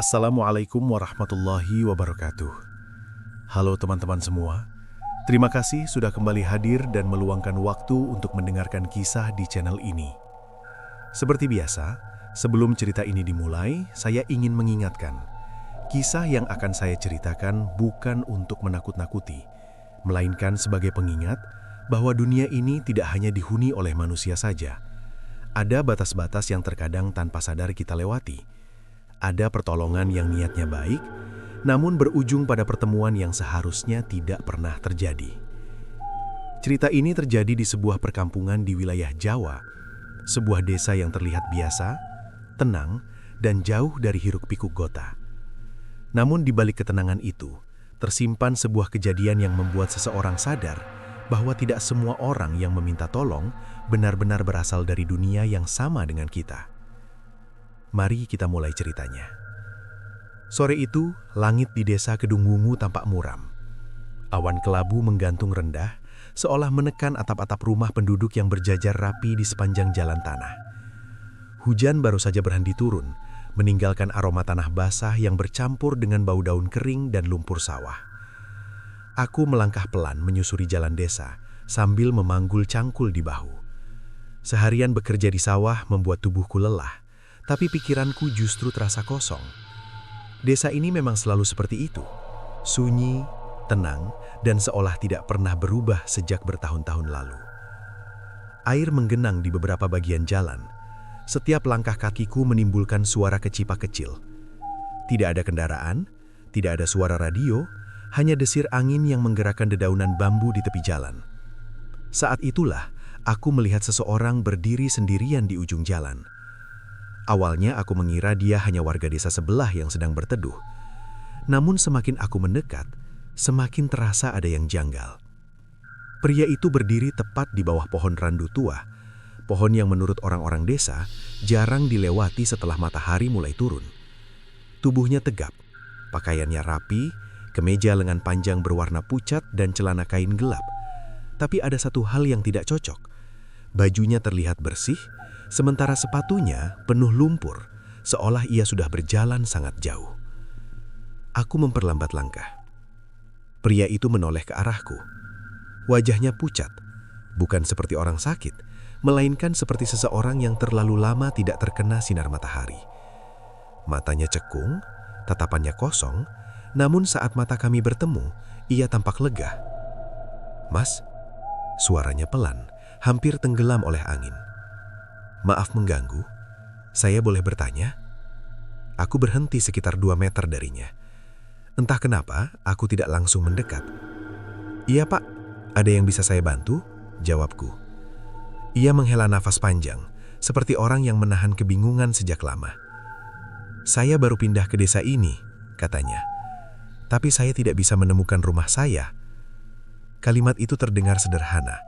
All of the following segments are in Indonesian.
Assalamualaikum warahmatullahi wabarakatuh. Halo teman-teman semua, terima kasih sudah kembali hadir dan meluangkan waktu untuk mendengarkan kisah di channel ini. Seperti biasa, sebelum cerita ini dimulai, saya ingin mengingatkan, kisah yang akan saya ceritakan bukan untuk menakut-nakuti, melainkan sebagai pengingat bahwa dunia ini tidak hanya dihuni oleh manusia saja. Ada batas-batas yang terkadang tanpa sadar kita lewati. Ada pertolongan yang niatnya baik, namun berujung pada pertemuan yang seharusnya tidak pernah terjadi. Cerita ini terjadi di sebuah perkampungan di wilayah Jawa, sebuah desa yang terlihat biasa, tenang, dan jauh dari hiruk-pikuk kota. Namun di balik ketenangan itu, tersimpan sebuah kejadian yang membuat seseorang sadar bahwa tidak semua orang yang meminta tolong benar-benar berasal dari dunia yang sama dengan kita. Mari kita mulai ceritanya. Sore itu, langit di desa Kedungwungu tampak muram. Awan kelabu menggantung rendah, seolah menekan atap-atap rumah penduduk yang berjajar rapi di sepanjang jalan tanah. Hujan baru saja berhenti turun, meninggalkan aroma tanah basah yang bercampur dengan bau daun kering dan lumpur sawah. Aku melangkah pelan menyusuri jalan desa, sambil memanggul cangkul di bahu. Seharian bekerja di sawah membuat tubuhku lelah, tapi pikiranku justru terasa kosong. Desa ini memang selalu seperti itu, sunyi, tenang, dan seolah tidak pernah berubah sejak bertahun-tahun lalu. Air menggenang di beberapa bagian jalan. Setiap langkah kakiku menimbulkan suara kecipak kecil. Tidak ada kendaraan, tidak ada suara radio, hanya desir angin yang menggerakkan dedaunan bambu di tepi jalan. Saat itulah, aku melihat seseorang berdiri sendirian di ujung jalan. Awalnya aku mengira dia hanya warga desa sebelah yang sedang berteduh. Namun semakin aku mendekat, semakin terasa ada yang janggal. Pria itu berdiri tepat di bawah pohon randu tua, pohon yang menurut orang-orang desa jarang dilewati setelah matahari mulai turun. Tubuhnya tegap, pakaiannya rapi, kemeja lengan panjang berwarna pucat dan celana kain gelap. Tapi ada satu hal yang tidak cocok. Bajunya terlihat bersih, sementara sepatunya penuh lumpur, seolah ia sudah berjalan sangat jauh. Aku memperlambat langkah. Pria itu menoleh ke arahku. Wajahnya pucat, bukan seperti orang sakit, melainkan seperti seseorang yang terlalu lama tidak terkena sinar matahari. Matanya cekung, tatapannya kosong, namun saat mata kami bertemu, ia tampak lega. "Mas," suaranya pelan, hampir tenggelam oleh angin. "Maaf mengganggu, saya boleh bertanya?" Aku berhenti sekitar 2 meter darinya. Entah kenapa, aku tidak langsung mendekat. "Iya pak, ada yang bisa saya bantu?" jawabku. Ia menghela nafas panjang, seperti orang yang menahan kebingungan sejak lama. "Saya baru pindah ke desa ini," katanya. "Tapi saya tidak bisa menemukan rumah saya." Kalimat itu terdengar sederhana,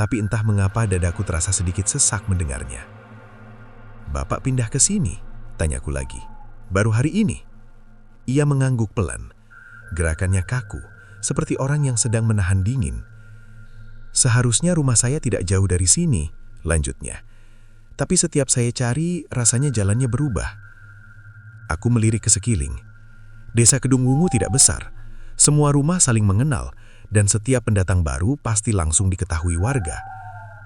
tapi entah mengapa dadaku terasa sedikit sesak mendengarnya. "Bapak pindah ke sini?" tanyaku lagi. "Baru hari ini?" Ia mengangguk pelan. Gerakannya kaku, seperti orang yang sedang menahan dingin. "Seharusnya rumah saya tidak jauh dari sini," lanjutnya. "Tapi setiap saya cari, rasanya jalannya berubah." Aku melirik ke sekeliling. Desa Kedungwungu tidak besar. Semua rumah saling mengenal, dan setiap pendatang baru pasti langsung diketahui warga.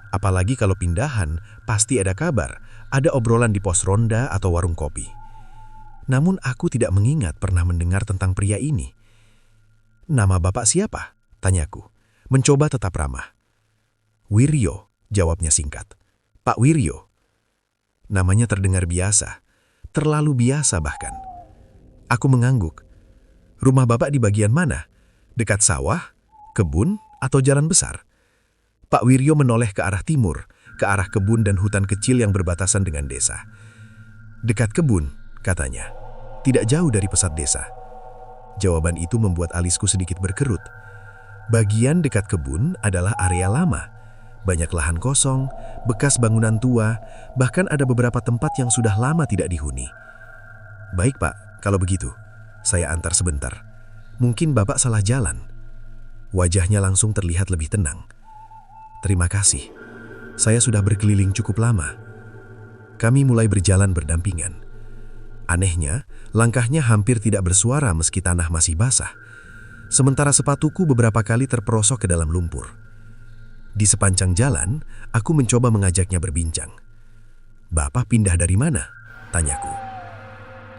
Apalagi kalau pindahan, pasti ada kabar, ada obrolan di pos ronda atau warung kopi. Namun aku tidak mengingat pernah mendengar tentang pria ini. "Nama bapak siapa?" tanyaku, mencoba tetap ramah. "Wiryo," jawabnya singkat. "Pak Wiryo." Namanya terdengar biasa, terlalu biasa bahkan. Aku mengangguk. "Rumah bapak di bagian mana? Dekat sawah, kebun, atau jalan besar?" Pak Wiryo menoleh ke arah timur, ke arah kebun dan hutan kecil yang berbatasan dengan desa. "Dekat kebun," katanya. "Tidak jauh dari pusat desa." Jawaban itu membuat alisku sedikit berkerut. Bagian dekat kebun adalah area lama. Banyak lahan kosong, bekas bangunan tua, bahkan ada beberapa tempat yang sudah lama tidak dihuni. "Baik pak, kalau begitu, saya antar sebentar. Mungkin bapak salah jalan." Wajahnya langsung terlihat lebih tenang. "Terima kasih. Saya sudah berkeliling cukup lama." Kami mulai berjalan berdampingan. Anehnya, langkahnya hampir tidak bersuara meski tanah masih basah. Sementara sepatuku beberapa kali terperosok ke dalam lumpur. Di sepanjang jalan, aku mencoba mengajaknya berbincang. "Bapak pindah dari mana?" tanyaku.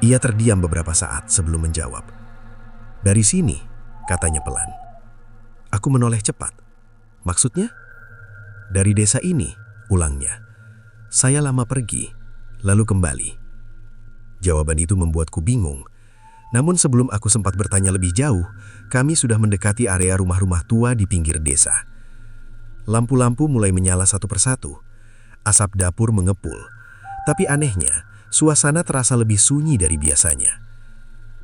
Ia terdiam beberapa saat sebelum menjawab. "Dari sini," katanya pelan. Aku menoleh cepat. "Maksudnya?" "Dari desa ini," ulangnya. "Saya lama pergi, lalu kembali." Jawaban itu membuatku bingung. Namun sebelum aku sempat bertanya lebih jauh, kami sudah mendekati area rumah-rumah tua di pinggir desa. Lampu-lampu mulai menyala satu persatu. Asap dapur mengepul. Tapi anehnya, suasana terasa lebih sunyi dari biasanya.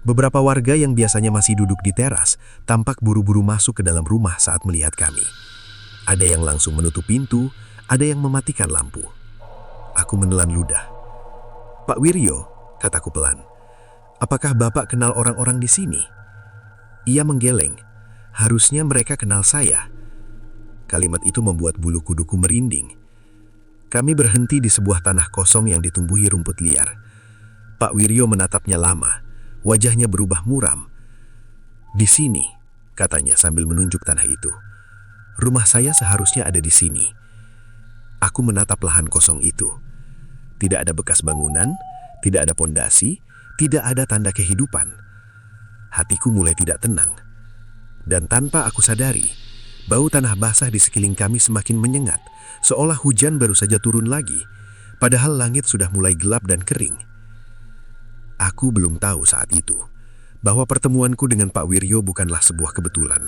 Beberapa warga yang biasanya masih duduk di teras tampak buru-buru masuk ke dalam rumah saat melihat kami. Ada yang langsung menutup pintu, ada yang mematikan lampu. Aku menelan ludah. "Pak Wiryo," kataku pelan, "apakah Bapak kenal orang-orang di sini?" Ia menggeleng. "Harusnya mereka kenal saya." Kalimat itu membuat bulu kuduku merinding. Kami berhenti di sebuah tanah kosong yang ditumbuhi rumput liar. Pak Wiryo menatapnya lama. Wajahnya berubah muram. "Di sini," katanya sambil menunjuk tanah itu. "Rumah saya seharusnya ada di sini." Aku menatap lahan kosong itu. Tidak ada bekas bangunan, tidak ada pondasi, tidak ada tanda kehidupan. Hatiku mulai tidak tenang. Dan tanpa aku sadari, bau tanah basah di sekeliling kami semakin menyengat, seolah hujan baru saja turun lagi, padahal langit sudah mulai gelap dan kering. Aku belum tahu saat itu bahwa pertemuanku dengan Pak Wiryo bukanlah sebuah kebetulan,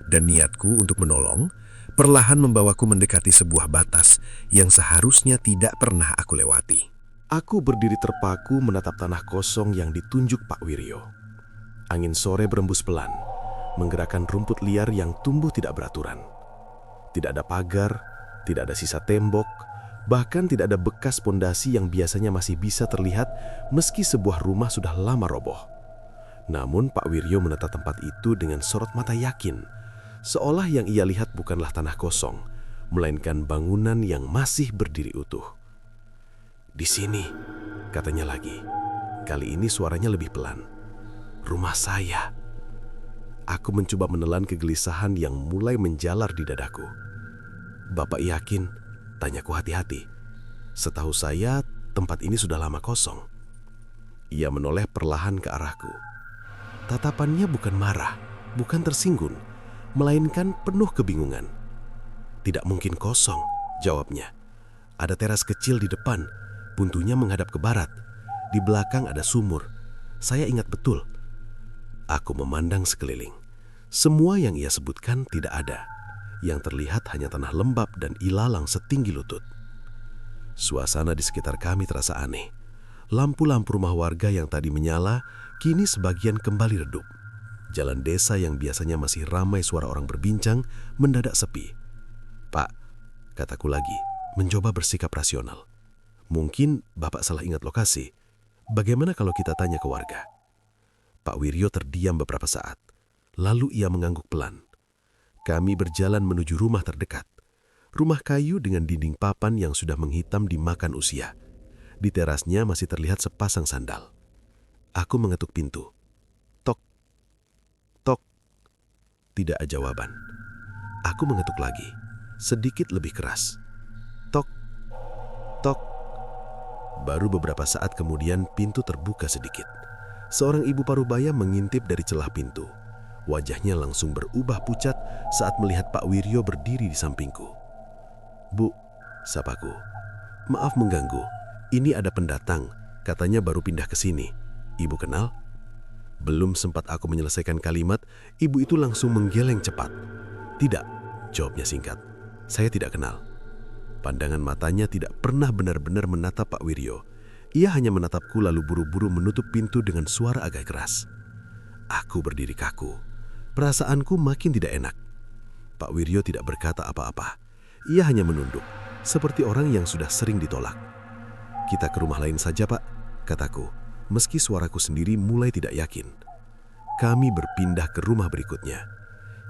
dan niatku untuk menolong perlahan membawaku mendekati sebuah batas yang seharusnya tidak pernah aku lewati. Aku berdiri terpaku menatap tanah kosong yang ditunjuk Pak Wiryo. Angin sore berembus pelan, menggerakkan rumput liar yang tumbuh tidak beraturan. Tidak ada pagar, tidak ada sisa tembok, bahkan tidak ada bekas pondasi yang biasanya masih bisa terlihat meski sebuah rumah sudah lama roboh. Namun Pak Wiryo menatap tempat itu dengan sorot mata yakin, seolah yang ia lihat bukanlah tanah kosong, melainkan bangunan yang masih berdiri utuh. "Di sini," katanya lagi. Kali ini suaranya lebih pelan. "Rumah saya." Aku mencoba menelan kegelisahan yang mulai menjalar di dadaku. "Bapak yakin?" tanyaku hati-hati. "Setahu saya, tempat ini sudah lama kosong." Ia menoleh perlahan ke arahku. Tatapannya bukan marah, bukan tersinggung, melainkan penuh kebingungan. "Tidak mungkin kosong," jawabnya. "Ada teras kecil di depan, buntunya menghadap ke barat. Di belakang ada sumur. Saya ingat betul." Aku memandang sekeliling. Semua yang ia sebutkan tidak ada. Yang terlihat hanya tanah lembab dan ilalang setinggi lutut. Suasana di sekitar kami terasa aneh. Lampu-lampu rumah warga yang tadi menyala, kini sebagian kembali redup. Jalan desa yang biasanya masih ramai suara orang berbincang, mendadak sepi. "Pak," kataku lagi, mencoba bersikap rasional. "Mungkin Bapak salah ingat lokasi. Bagaimana kalau kita tanya ke warga?" Pak Wiryo terdiam beberapa saat. Lalu ia mengangguk pelan. Kami berjalan menuju rumah terdekat. Rumah kayu dengan dinding papan yang sudah menghitam dimakan usia. Di terasnya masih terlihat sepasang sandal. Aku mengetuk pintu. Tok, tok. Tidak ada jawaban. Aku mengetuk lagi, sedikit lebih keras. Tok, tok. Baru beberapa saat kemudian pintu terbuka sedikit. Seorang ibu parubaya mengintip dari celah pintu. Wajahnya langsung berubah pucat saat melihat Pak Wiryo berdiri di sampingku. "Bu," sapaku. "Maaf mengganggu. Ini ada pendatang, katanya baru pindah ke sini. Ibu kenal?" Belum sempat aku menyelesaikan kalimat, ibu itu langsung menggeleng cepat. "Tidak," jawabnya singkat. "Saya tidak kenal." Pandangan matanya tidak pernah benar-benar menatap Pak Wiryo. Ia hanya menatapku lalu buru-buru menutup pintu dengan suara agak keras. Aku berdiri kaku. Perasaanku makin tidak enak. Pak Wiryo tidak berkata apa-apa. Ia hanya menunduk, seperti orang yang sudah sering ditolak. "Kita ke rumah lain saja, Pak," kataku, meski suaraku sendiri mulai tidak yakin. Kami berpindah ke rumah berikutnya.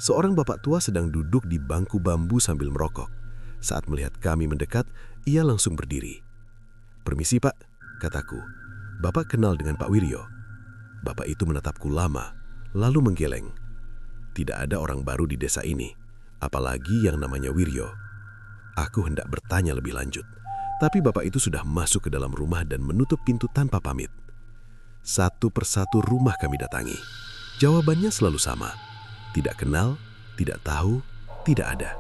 Seorang bapak tua sedang duduk di bangku bambu sambil merokok. Saat melihat kami mendekat, ia langsung berdiri. "Permisi, Pak," kataku. "Bapak kenal dengan Pak Wiryo?" Bapak itu menatapku lama, lalu menggeleng. "Tidak ada orang baru di desa ini, apalagi yang namanya Wiryo." Aku hendak bertanya lebih lanjut, tapi bapak itu sudah masuk ke dalam rumah dan menutup pintu tanpa pamit. Satu persatu rumah kami datangi. Jawabannya selalu sama. Tidak kenal, tidak tahu, tidak ada.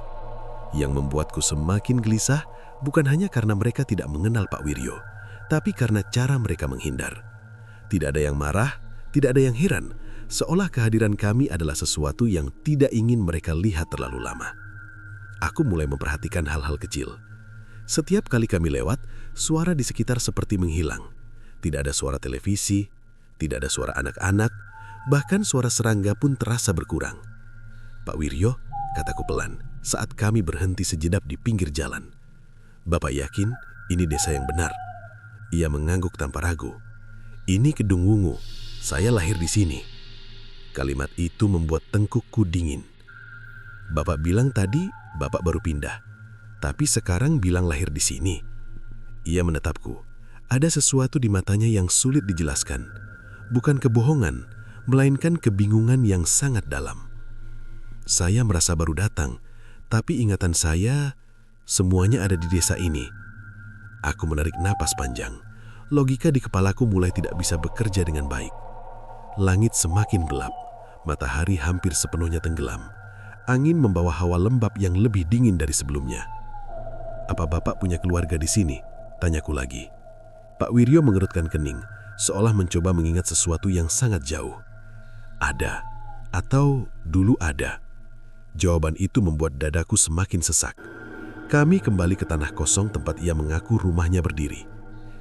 Yang membuatku semakin gelisah bukan hanya karena mereka tidak mengenal Pak Wiryo, tapi karena cara mereka menghindar. Tidak ada yang marah, tidak ada yang heran, seolah kehadiran kami adalah sesuatu yang tidak ingin mereka lihat terlalu lama. Aku mulai memperhatikan hal-hal kecil. Setiap kali kami lewat, suara di sekitar seperti menghilang. Tidak ada suara televisi, tidak ada suara anak-anak, bahkan suara serangga pun terasa berkurang. "Pak Wiryo," kataku pelan saat kami berhenti sejenak di pinggir jalan. "Bapak yakin ini desa yang benar?" Ia mengangguk tanpa ragu. "Ini Kedung Wungu, saya lahir di sini." Kalimat itu membuat tengkukku dingin. "Bapak bilang tadi bapak baru pindah, tapi sekarang bilang lahir di sini." Ia menatapku. Ada sesuatu di matanya yang sulit dijelaskan. Bukan kebohongan, melainkan kebingungan yang sangat dalam. Saya merasa baru datang, tapi ingatan saya semuanya ada di desa ini. Aku menarik napas panjang. Logika di kepalaku mulai tidak bisa bekerja dengan baik. Langit semakin gelap, matahari hampir sepenuhnya tenggelam. Angin membawa hawa lembab yang lebih dingin dari sebelumnya. "Apa bapak punya keluarga di sini?" tanyaku lagi. Pak Wiryo mengerutkan kening, seolah mencoba mengingat sesuatu yang sangat jauh. "Ada, atau dulu ada." Jawaban itu membuat dadaku semakin sesak. Kami kembali ke tanah kosong tempat ia mengaku rumahnya berdiri.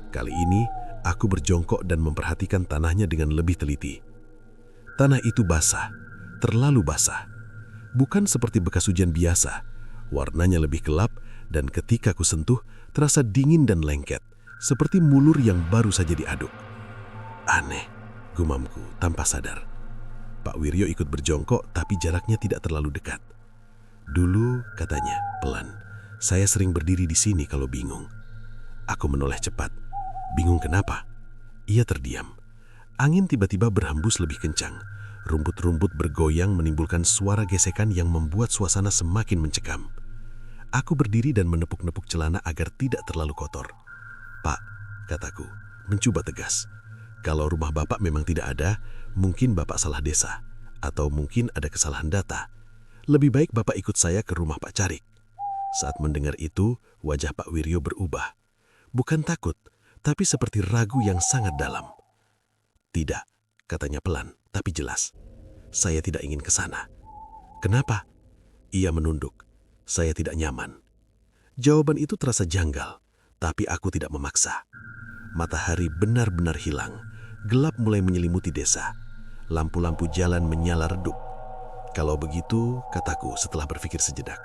Kali ini, aku berjongkok dan memperhatikan tanahnya dengan lebih teliti. Tanah itu basah, terlalu basah. Bukan seperti bekas hujan biasa, warnanya lebih gelap dan ketika ku sentuh, terasa dingin dan lengket, seperti mulur yang baru saja diaduk. "Aneh," gumamku tanpa sadar. Pak Wiryo ikut berjongkok tapi jaraknya tidak terlalu dekat. "Dulu," katanya pelan, "saya sering berdiri di sini kalau bingung." Aku menoleh cepat. "Bingung kenapa?" Ia terdiam. Angin tiba-tiba berhembus lebih kencang. Rumput-rumput bergoyang menimbulkan suara gesekan yang membuat suasana semakin mencekam. Aku berdiri dan menepuk-nepuk celana agar tidak terlalu kotor. "Pak," kataku, mencoba tegas. "Kalau rumah bapak memang tidak ada, mungkin bapak salah desa. Atau mungkin ada kesalahan data. Lebih baik bapak ikut saya ke rumah Pak Carik." Saat mendengar itu, wajah Pak Wiryo berubah. Bukan takut, tapi seperti ragu yang sangat dalam. "Tidak," katanya pelan, tapi jelas. "Saya tidak ingin ke sana." "Kenapa?" Ia menunduk. "Saya tidak nyaman." Jawaban itu terasa janggal, tapi aku tidak memaksa. Matahari benar-benar hilang. Gelap mulai menyelimuti desa. Lampu-lampu jalan menyala redup. "Kalau begitu," kataku setelah berpikir sejenak,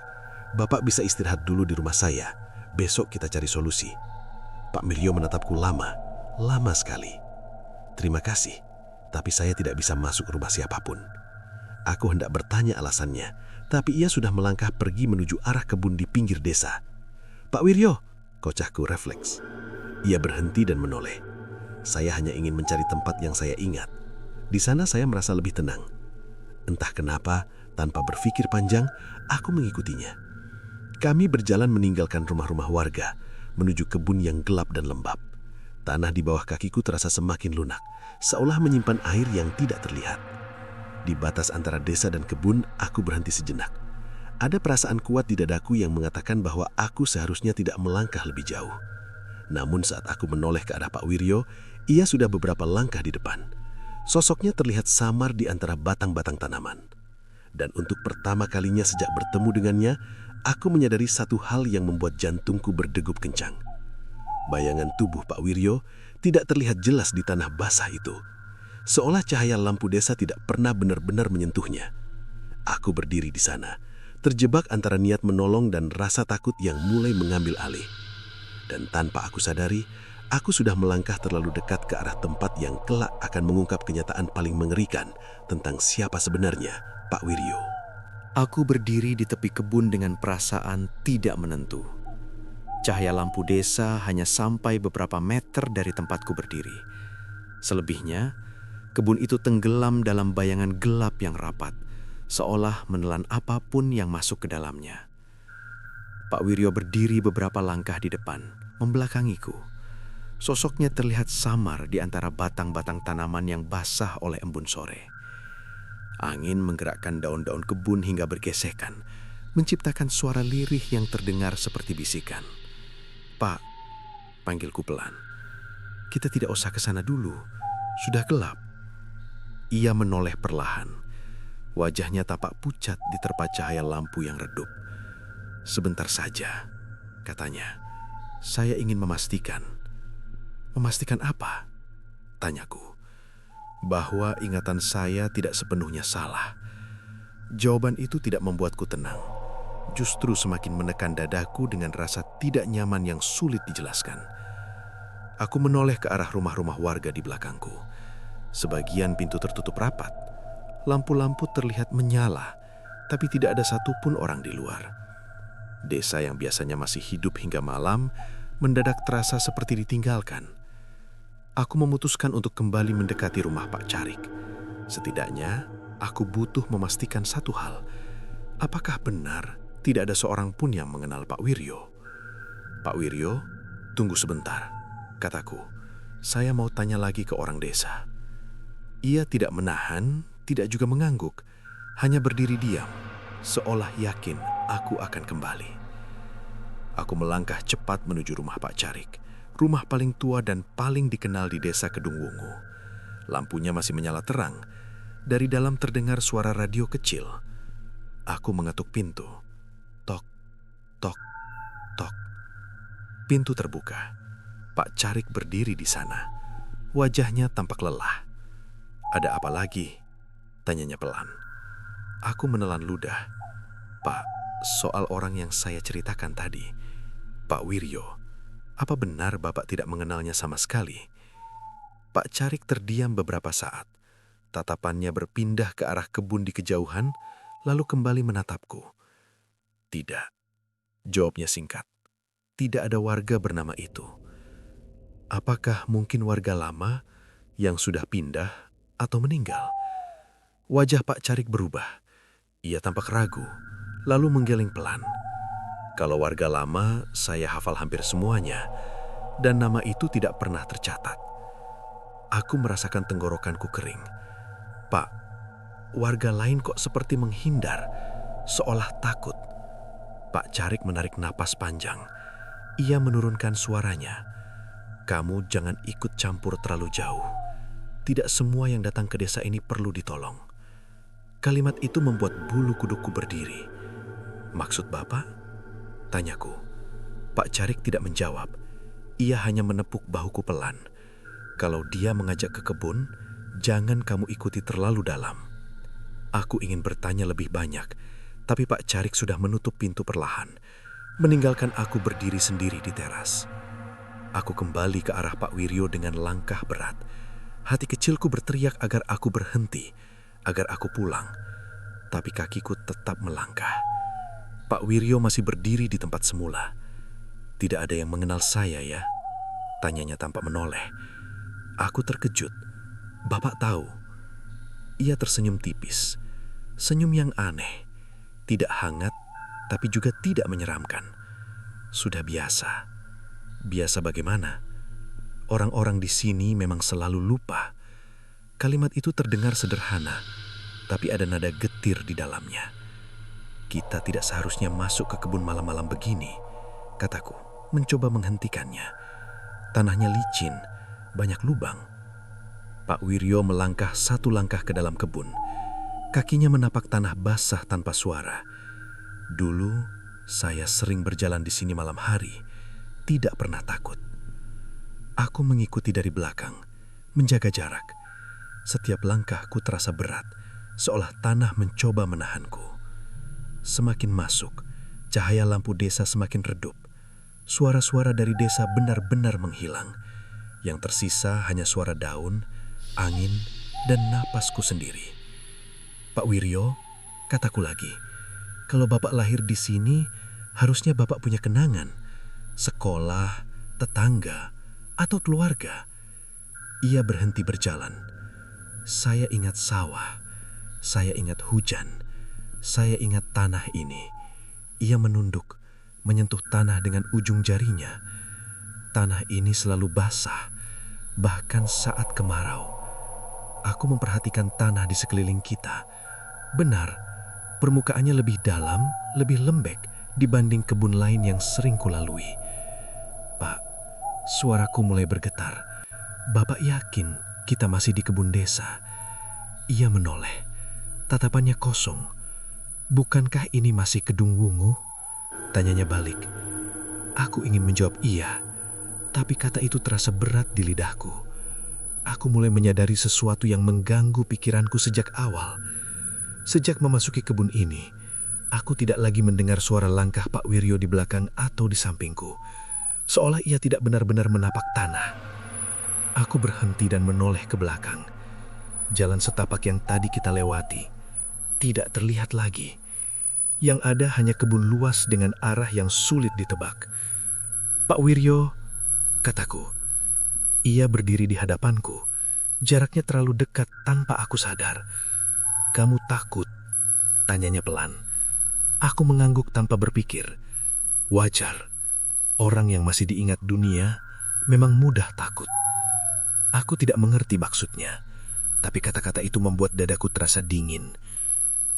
"bapak bisa istirahat dulu di rumah saya. Besok kita cari solusi." Pak Wiryo menatapku lama sekali. "Terima kasih, tapi saya tidak bisa masuk rumah siapapun." Aku hendak bertanya alasannya, tapi ia sudah melangkah pergi menuju arah kebun di pinggir desa. "Pak Wiryo," kocahku refleks. Ia berhenti dan menoleh. "Saya hanya ingin mencari tempat yang saya ingat. Di sana saya merasa lebih tenang." Entah kenapa, tanpa berpikir panjang, aku mengikutinya. Kami berjalan meninggalkan rumah-rumah warga, menuju kebun yang gelap dan lembab. Tanah di bawah kakiku terasa semakin lunak, seolah menyimpan air yang tidak terlihat. Di batas antara desa dan kebun, aku berhenti sejenak. Ada perasaan kuat di dadaku yang mengatakan bahwa aku seharusnya tidak melangkah lebih jauh. Namun saat aku menoleh ke arah Pak Wiryo, ia sudah beberapa langkah di depan. Sosoknya terlihat samar di antara batang-batang tanaman. Dan untuk pertama kalinya sejak bertemu dengannya, aku menyadari satu hal yang membuat jantungku berdegup kencang. Bayangan tubuh Pak Wiryo tidak terlihat jelas di tanah basah itu. Seolah cahaya lampu desa tidak pernah benar-benar menyentuhnya. Aku berdiri di sana, terjebak antara niat menolong dan rasa takut yang mulai mengambil alih. Dan tanpa aku sadari, aku sudah melangkah terlalu dekat ke arah tempat yang kelak akan mengungkap kenyataan paling mengerikan tentang siapa sebenarnya Pak Wiryo. Aku berdiri di tepi kebun dengan perasaan tidak menentu. Cahaya lampu desa hanya sampai beberapa meter dari tempatku berdiri. Selebihnya, kebun itu tenggelam dalam bayangan gelap yang rapat, seolah menelan apapun yang masuk ke dalamnya. Pak Wiryo berdiri beberapa langkah di depan, membelakangiku. Sosoknya terlihat samar di antara batang-batang tanaman yang basah oleh embun sore. Angin menggerakkan daun-daun kebun hingga bergesekan, menciptakan suara lirih yang terdengar seperti bisikan. "Pak," panggilku pelan. "Kita tidak usah ke sana dulu. Sudah gelap." Ia menoleh perlahan. Wajahnya tampak pucat diterpa cahaya lampu yang redup. "Sebentar saja," katanya. "Saya ingin memastikan." "Memastikan apa?" tanyaku. Bahwa ingatan saya tidak sepenuhnya salah. Jawaban itu tidak membuatku tenang. Justru semakin menekan dadaku dengan rasa tidak nyaman yang sulit dijelaskan. Aku menoleh ke arah rumah-rumah warga di belakangku. Sebagian pintu tertutup rapat. Lampu-lampu terlihat menyala, tapi tidak ada satupun orang di luar. Desa yang biasanya masih hidup hingga malam mendadak terasa seperti ditinggalkan. Aku memutuskan untuk kembali mendekati rumah Pak Carik. Setidaknya, aku butuh memastikan satu hal. Apakah benar tidak ada seorang pun yang mengenal Pak Wiryo? "Pak Wiryo, tunggu sebentar," kataku. "Saya mau tanya lagi ke orang desa." Ia tidak menahan, tidak juga mengangguk, hanya berdiri diam, seolah yakin aku akan kembali. Aku melangkah cepat menuju rumah Pak Carik, rumah paling tua dan paling dikenal di desa Kedungwungu. Lampunya masih menyala terang. Dari dalam terdengar suara radio kecil. Aku mengetuk pintu. Tok, tok, tok. Pintu terbuka. Pak Carik berdiri di sana. Wajahnya tampak lelah. "Ada apa lagi?" tanyanya pelan. Aku menelan ludah. "Pak, soal orang yang saya ceritakan tadi, Pak Wiryo. Apa benar Bapak tidak mengenalnya sama sekali?" Pak Carik terdiam beberapa saat. Tatapannya berpindah ke arah kebun di kejauhan, lalu kembali menatapku. "Tidak," jawabnya singkat. "Tidak ada warga bernama itu." Apakah mungkin warga lama yang sudah pindah atau meninggal? Wajah Pak Carik berubah. Ia tampak ragu, lalu menggeleng pelan. "Kalau warga lama, saya hafal hampir semuanya, dan nama itu tidak pernah tercatat." Aku merasakan tenggorokanku kering. "Pak, warga lain kok seperti menghindar, seolah takut." Pak Carik menarik napas panjang. Ia menurunkan suaranya. "Kamu jangan ikut campur terlalu jauh. Tidak semua yang datang ke desa ini perlu ditolong." Kalimat itu membuat bulu kudukku berdiri. "Maksud Bapak?" tanyaku. Pak Carik tidak menjawab. Ia hanya menepuk bahuku pelan. "Kalau dia mengajak ke kebun, jangan kamu ikuti terlalu dalam." Aku ingin bertanya lebih banyak, tapi Pak Carik sudah menutup pintu perlahan, meninggalkan aku berdiri sendiri di teras. Aku kembali ke arah Pak Wiryo dengan langkah berat. Hati kecilku berteriak agar aku berhenti, agar aku pulang. Tapi kakiku tetap melangkah. Pak Wiryo masih berdiri di tempat semula. "Tidak ada yang mengenal saya ya?" tanyanya tanpa menoleh. Aku terkejut. "Bapak tahu?" Ia tersenyum tipis. Senyum yang aneh. Tidak hangat, tapi juga tidak menyeramkan. "Sudah biasa." "Biasa bagaimana?" "Orang-orang di sini memang selalu lupa." Kalimat itu terdengar sederhana, tapi ada nada getir di dalamnya. "Kita tidak seharusnya masuk ke kebun malam-malam begini," kataku, mencoba menghentikannya. "Tanahnya licin, banyak lubang." Pak Wiryo melangkah satu langkah ke dalam kebun. Kakinya menapak tanah basah tanpa suara. "Dulu, saya sering berjalan di sini malam hari, tidak pernah takut." Aku mengikuti dari belakang, menjaga jarak. Setiap langkahku terasa berat, seolah tanah mencoba menahanku. Semakin masuk, cahaya lampu desa semakin redup. Suara-suara dari desa benar-benar menghilang. Yang tersisa hanya suara daun, angin, dan napasku sendiri. "Pak Wiryo," kataku lagi, "kalau Bapak lahir di sini, harusnya Bapak punya kenangan. Sekolah, tetangga, atau keluarga." Ia berhenti berjalan. Saya ingat sawah, saya ingat hujan, saya ingat tanah ini. Ia menunduk, menyentuh tanah dengan ujung jarinya. Tanah ini selalu basah, bahkan saat kemarau. Aku memperhatikan tanah di sekeliling kita. Benar, permukaannya lebih dalam, lebih lembek dibanding kebun lain yang sering kulalui. Pak, suaraku mulai bergetar. Bapak yakin kita masih di kebun desa? Ia menoleh. Tatapannya kosong. Bukankah ini masih Kedung Wungu? Tanyanya balik. Aku ingin menjawab iya, tapi kata itu terasa berat di lidahku. Aku mulai menyadari sesuatu yang mengganggu pikiranku sejak awal. Sejak memasuki kebun ini, aku tidak lagi mendengar suara langkah Pak Wiryo di belakang atau di sampingku. Seolah ia tidak benar-benar menapak tanah. Aku berhenti dan menoleh ke belakang. Jalan setapak yang tadi kita lewati tidak terlihat lagi. Yang ada hanya kebun luas dengan arah yang sulit ditebak. Pak Wiryo, kataku. Ia berdiri di hadapanku. Jaraknya terlalu dekat tanpa aku sadar. Kamu takut? Tanyanya pelan. Aku mengangguk tanpa berpikir. Wajar. Orang yang masih diingat dunia memang mudah takut. Aku tidak mengerti maksudnya, tapi kata-kata itu membuat dadaku terasa dingin.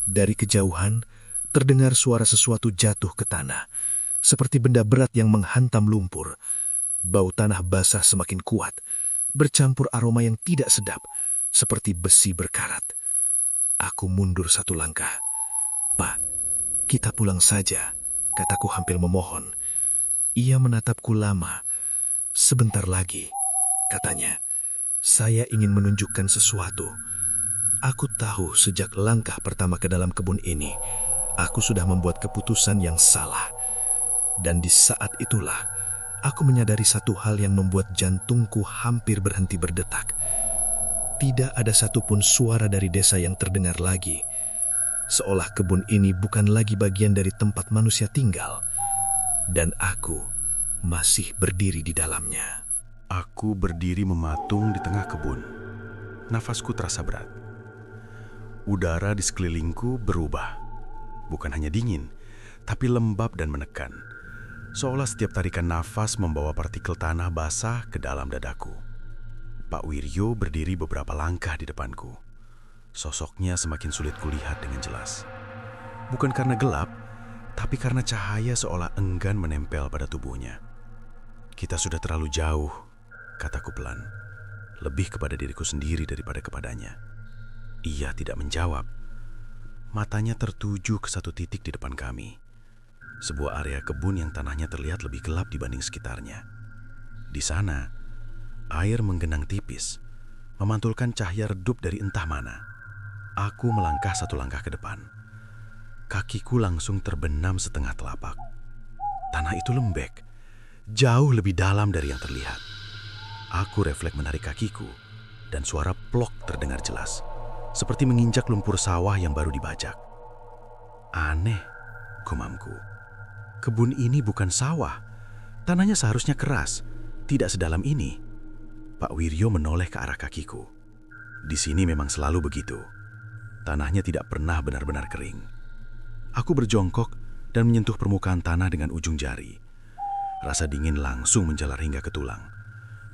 Dari kejauhan, terdengar suara sesuatu jatuh ke tanah, seperti benda berat yang menghantam lumpur. Bau tanah basah semakin kuat, bercampur aroma yang tidak sedap, seperti besi berkarat. Aku mundur satu langkah. Pak, kita pulang saja, kataku hampir memohon. Ia menatapku lama. Sebentar lagi, katanya. Saya ingin menunjukkan sesuatu. Aku tahu sejak langkah pertama ke dalam kebun ini, aku sudah membuat keputusan yang salah. Dan di saat itulah, aku menyadari satu hal yang membuat jantungku hampir berhenti berdetak. Tidak ada satupun suara dari desa yang terdengar lagi. Seolah kebun ini bukan lagi bagian dari tempat manusia tinggal. Dan aku masih berdiri di dalamnya. Aku berdiri mematung di tengah kebun. Nafasku terasa berat. Udara di sekelilingku berubah. Bukan hanya dingin, tapi lembab dan menekan. Seolah setiap tarikan nafas membawa partikel tanah basah ke dalam dadaku. Pak Wiryo berdiri beberapa langkah di depanku. Sosoknya semakin sulit kulihat dengan jelas. Bukan karena gelap, tapi karena cahaya seolah enggan menempel pada tubuhnya. Kita sudah terlalu jauh, kataku pelan. Lebih kepada diriku sendiri daripada kepadanya. Ia tidak menjawab. Matanya tertuju ke satu titik di depan kami. Sebuah area kebun yang tanahnya terlihat lebih gelap dibanding sekitarnya. Di sana, air menggenang tipis, memantulkan cahaya redup dari entah mana. Aku melangkah satu langkah ke depan. Kakiku langsung terbenam setengah telapak. Tanah itu lembek, jauh lebih dalam dari yang terlihat. Aku refleks menarik kakiku, dan suara plok terdengar jelas, seperti menginjak lumpur sawah yang baru dibajak. Aneh, gumamku. Kebun ini bukan sawah. Tanahnya seharusnya keras, tidak sedalam ini. Pak Wiryo menoleh ke arah kakiku. Di sini memang selalu begitu. Tanahnya tidak pernah benar-benar kering. Aku berjongkok dan menyentuh permukaan tanah dengan ujung jari. Rasa dingin langsung menjalar hingga ke tulang.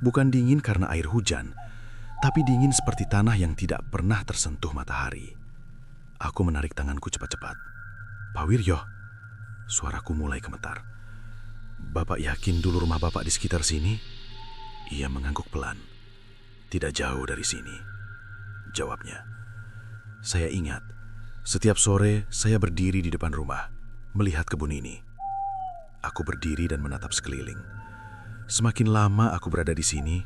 Bukan dingin karena air hujan, tapi dingin seperti tanah yang tidak pernah tersentuh matahari. Aku menarik tanganku cepat-cepat. Pak Wiryo, suaraku mulai gemetar. Bapak yakin dulu rumah Bapak di sekitar sini? Ia mengangguk pelan. Tidak jauh dari sini, jawabnya. Saya ingat, setiap sore saya berdiri di depan rumah, melihat kebun ini. Aku berdiri dan menatap sekeliling. Semakin lama aku berada di sini,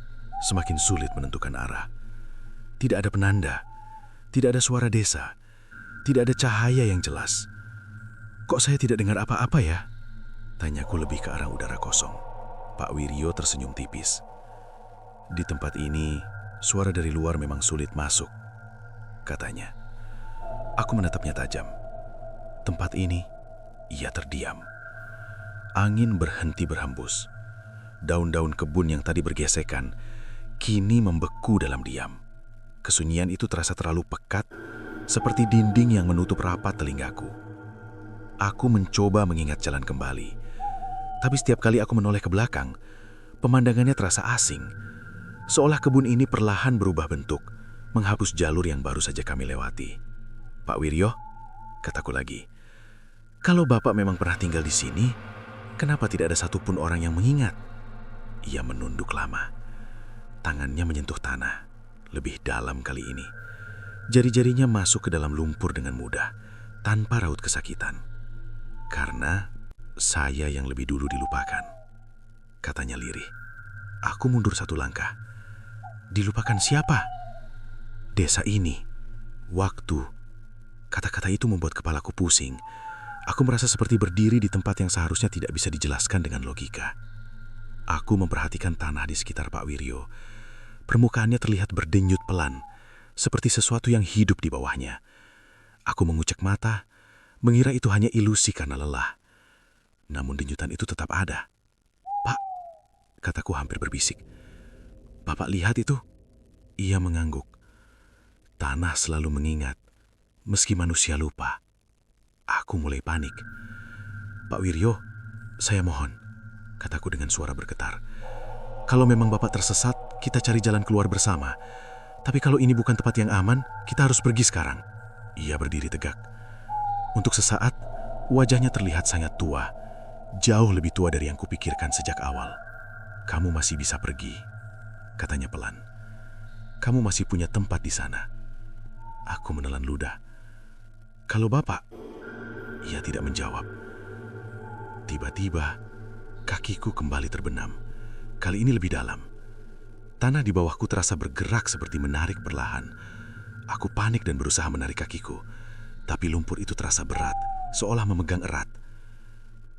semakin sulit menentukan arah. Tidak ada penanda, tidak ada suara desa, tidak ada cahaya yang jelas. Kok saya tidak dengar apa-apa ya? Tanyaku lebih ke arah udara kosong. Pak Wiryo tersenyum tipis. Di tempat ini, suara dari luar memang sulit masuk, katanya. Aku menatapnya tajam. Tempat ini, ia terdiam. Angin berhenti berhembus. Daun-daun kebun yang tadi bergesekan, kini membeku dalam diam. Kesunyian itu terasa terlalu pekat, seperti dinding yang menutup rapat telingaku. Aku mencoba mengingat jalan kembali, tapi setiap kali aku menoleh ke belakang, pemandangannya terasa asing. Seolah kebun ini perlahan berubah bentuk, menghapus jalur yang baru saja kami lewati. "Pak Wiryo," kataku lagi, "kalau Bapak memang pernah tinggal di sini, kenapa tidak ada satupun orang yang mengingat?" Ia menunduk lama. Tangannya menyentuh tanah, lebih dalam kali ini. Jari-jarinya masuk ke dalam lumpur dengan mudah, tanpa raut kesakitan. "Karena saya yang lebih dulu dilupakan," katanya lirih. Aku mundur satu langkah. "Dilupakan siapa?" "Desa ini, waktu." Kata-kata itu membuat kepalaku pusing. Aku merasa seperti berdiri di tempat yang seharusnya tidak bisa dijelaskan dengan logika. Aku memperhatikan tanah di sekitar Pak Wiryo. Permukaannya terlihat berdenyut pelan, seperti sesuatu yang hidup di bawahnya. Aku mengucek mata, mengira itu hanya ilusi karena lelah. Namun denyutan itu tetap ada. "Pak," kataku hampir berbisik, "Bapak lihat itu?" Ia mengangguk. Tanah selalu mengingat, meski manusia lupa. Aku mulai panik. "Pak Wiryo, saya mohon," kataku dengan suara bergetar. "Kalau memang Bapak tersesat, kita cari jalan keluar bersama. Tapi kalau ini bukan tempat yang aman, kita harus pergi sekarang." Ia berdiri tegak. Untuk sesaat, wajahnya terlihat sangat tua. Jauh lebih tua dari yang kupikirkan sejak awal. "Kamu masih bisa pergi," katanya pelan. "Kamu masih punya tempat di sana." Aku menelan ludah. "Kalau Bapak..." Ia tidak menjawab. Tiba-tiba, kakiku kembali terbenam. Kali ini lebih dalam. Tanah di bawahku terasa bergerak seperti menarik perlahan. Aku panik dan berusaha menarik kakiku. Tapi lumpur itu terasa berat, seolah memegang erat.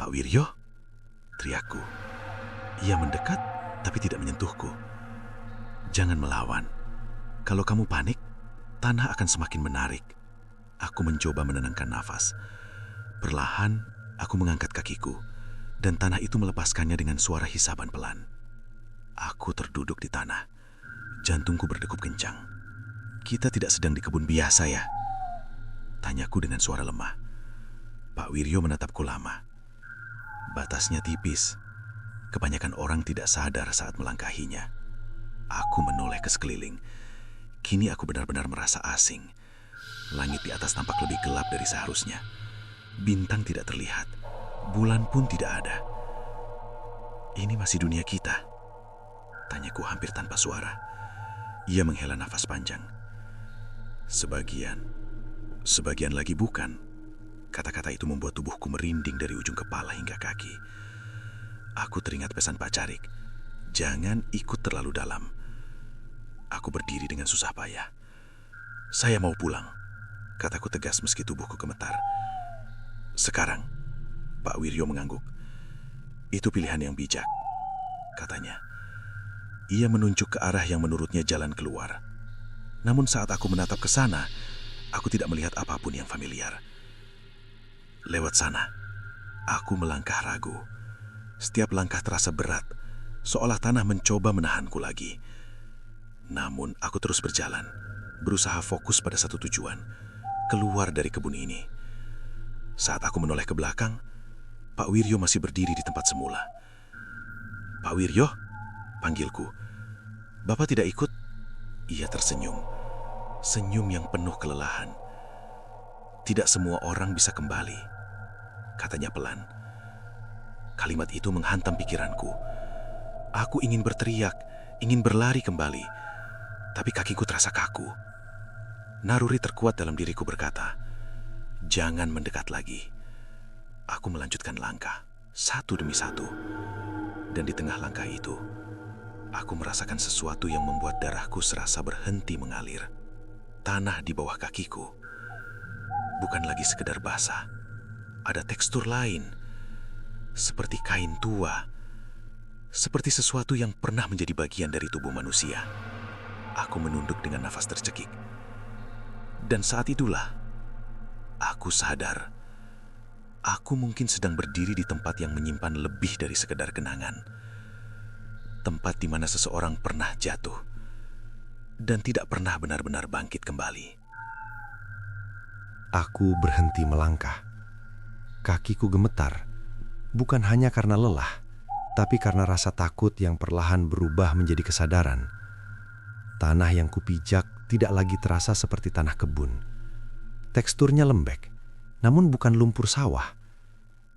"Pak Wiryo?" teriakku. Ia mendekat, tapi tidak menyentuhku. "Jangan melawan. Kalau kamu panik, tanah akan semakin menarik." Aku mencoba menenangkan nafas. Perlahan, aku mengangkat kakiku, dan tanah itu melepaskannya dengan suara hisaban pelan. Aku terduduk di tanah. Jantungku berdegup kencang. "Kita tidak sedang di kebun biasa, ya?" tanyaku dengan suara lemah. Pak Wiryo menatapku lama. Batasnya tipis. Kebanyakan orang tidak sadar saat melangkahinya. Aku menoleh ke sekeliling. Kini aku benar-benar merasa asing. Langit di atas tampak lebih gelap dari seharusnya. Bintang tidak terlihat. Bulan pun tidak ada. "Ini masih dunia kita?" tanyaku hampir tanpa suara. Ia menghela nafas panjang. Sebagian lagi bukan." Kata-kata itu membuat tubuhku merinding dari ujung kepala hingga kaki. Aku teringat pesan Pak Carik, "Jangan ikut terlalu dalam." Aku berdiri dengan susah payah. "Saya mau pulang," kataku tegas meski tubuhku gemetar. "Sekarang?" Pak Wiryo mengangguk. "Itu pilihan yang bijak," katanya. Ia menunjuk ke arah yang menurutnya jalan keluar. Namun saat aku menatap ke sana, aku tidak melihat apapun yang familiar. "Lewat sana." Aku melangkah ragu. Setiap langkah terasa berat, seolah tanah mencoba menahanku lagi. Namun aku terus berjalan, berusaha fokus pada satu tujuan, keluar dari kebun ini. Saat aku menoleh ke belakang, Pak Wiryo masih berdiri di tempat semula. "Pak Wiryo?" panggilku. "Bapak tidak ikut?" Ia tersenyum. Senyum yang penuh kelelahan. "Tidak semua orang bisa kembali," katanya pelan. Kalimat itu menghantam pikiranku. Aku ingin berteriak, ingin berlari kembali, tapi kakiku terasa kaku. Naluri terkuat dalam diriku berkata, "Jangan mendekat lagi." Aku melanjutkan langkah, satu demi satu. Dan di tengah langkah itu, aku merasakan sesuatu yang membuat darahku serasa berhenti mengalir. Tanah di bawah kakiku bukan lagi sekedar basah. Ada tekstur lain, seperti kain tua, seperti sesuatu yang pernah menjadi bagian dari tubuh manusia. Aku menunduk dengan nafas tercekik. Dan saat itulah, aku sadar, aku mungkin sedang berdiri di tempat yang menyimpan lebih dari sekedar kenangan. tempat di mana seseorang pernah jatuh dan tidak pernah benar-benar bangkit kembali. Aku berhenti melangkah. Kakiku gemetar, bukan hanya karena lelah, tapi karena rasa takut yang perlahan berubah menjadi kesadaran. Tanah yang kupijak tidak lagi terasa seperti tanah kebun. Teksturnya lembek, namun bukan lumpur sawah.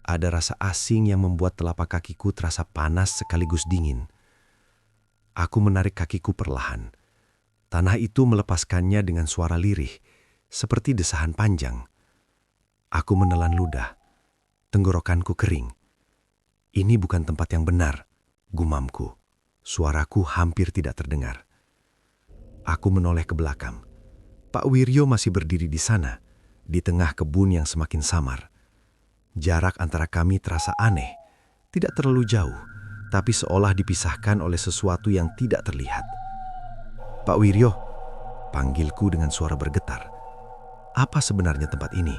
Ada rasa asing yang membuat telapak kakiku terasa panas sekaligus dingin. Aku menarik kakiku perlahan. Tanah itu melepaskannya dengan suara lirih, seperti desahan panjang. Aku menelan ludah. Tenggorokanku kering. Ini bukan tempat yang benar, gumamku. Suaraku hampir tidak terdengar. Aku menoleh ke belakang. Pak Wiryo masih berdiri di sana, di tengah kebun yang semakin samar. Jarak antara kami terasa aneh, tidak terlalu jauh, tapi seolah dipisahkan oleh sesuatu yang tidak terlihat. Pak Wiryo, panggilku dengan suara bergetar. Apa sebenarnya tempat ini?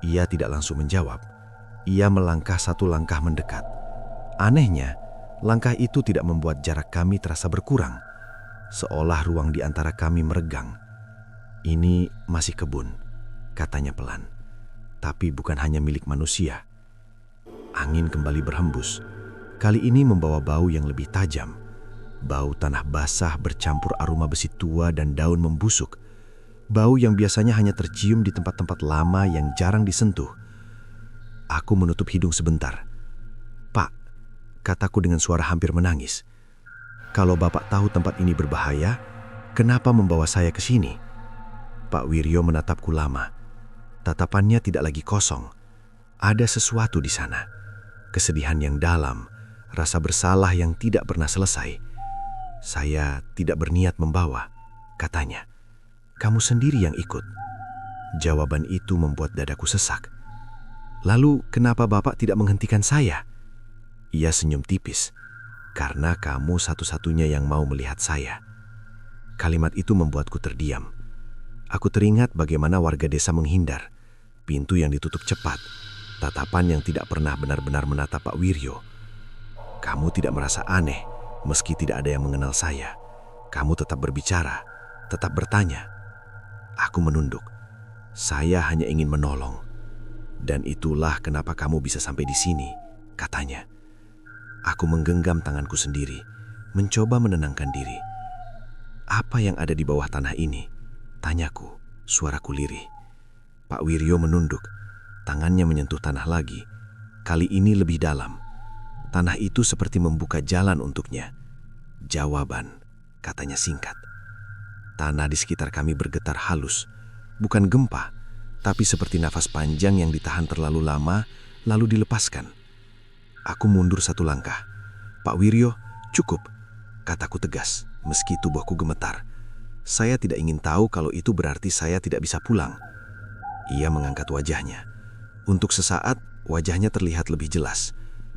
Ia tidak langsung menjawab. Ia melangkah satu langkah mendekat. Anehnya, langkah itu tidak membuat jarak kami terasa berkurang. Seolah ruang di antara kami meregang. Ini masih kebun, katanya pelan. Tapi bukan hanya milik manusia. Angin kembali berhembus. Kali ini membawa bau yang lebih tajam. Bau tanah basah bercampur aroma besi tua dan daun membusuk. Bau yang biasanya hanya tercium di tempat-tempat lama yang jarang disentuh. Aku menutup hidung sebentar. "Pak," kataku dengan suara hampir menangis. "Kalau Bapak tahu tempat ini berbahaya, kenapa membawa saya ke sini?" Pak Wiryo menatapku lama. Tatapannya tidak lagi kosong. Ada sesuatu di sana. Kesedihan yang dalam, rasa bersalah yang tidak pernah selesai. "Saya tidak berniat membawa," katanya. "Kamu sendiri yang ikut." Jawaban itu membuat dadaku sesak. "Lalu kenapa Bapak tidak menghentikan saya?" Ia senyum tipis. "Karena kamu satu-satunya yang mau melihat saya." Kalimat itu membuatku terdiam. Aku teringat bagaimana warga desa menghindar. Pintu yang ditutup cepat. Tatapan yang tidak pernah benar-benar menatap Pak Wiryo. "Kamu tidak merasa aneh meski tidak ada yang mengenal saya. Kamu tetap berbicara, tetap bertanya." Aku menunduk. "Saya hanya ingin menolong. Dan itulah kenapa kamu bisa sampai di sini," katanya. Aku menggenggam tanganku sendiri, mencoba menenangkan diri. "Apa yang ada di bawah tanah ini?" tanyaku, suaraku lirih. Pak Wiryo menunduk, tangannya menyentuh tanah lagi. Kali ini lebih dalam. Tanah itu seperti membuka jalan untuknya. "Jawaban," katanya singkat. Tanah di sekitar kami bergetar halus. Bukan gempa, tapi seperti nafas panjang yang ditahan terlalu lama, lalu dilepaskan. Aku mundur satu langkah. "Pak Wiryo, cukup," kataku tegas, meski tubuhku gemetar. "Saya tidak ingin tahu kalau itu berarti saya tidak bisa pulang." Ia mengangkat wajahnya. Untuk sesaat, wajahnya terlihat lebih jelas.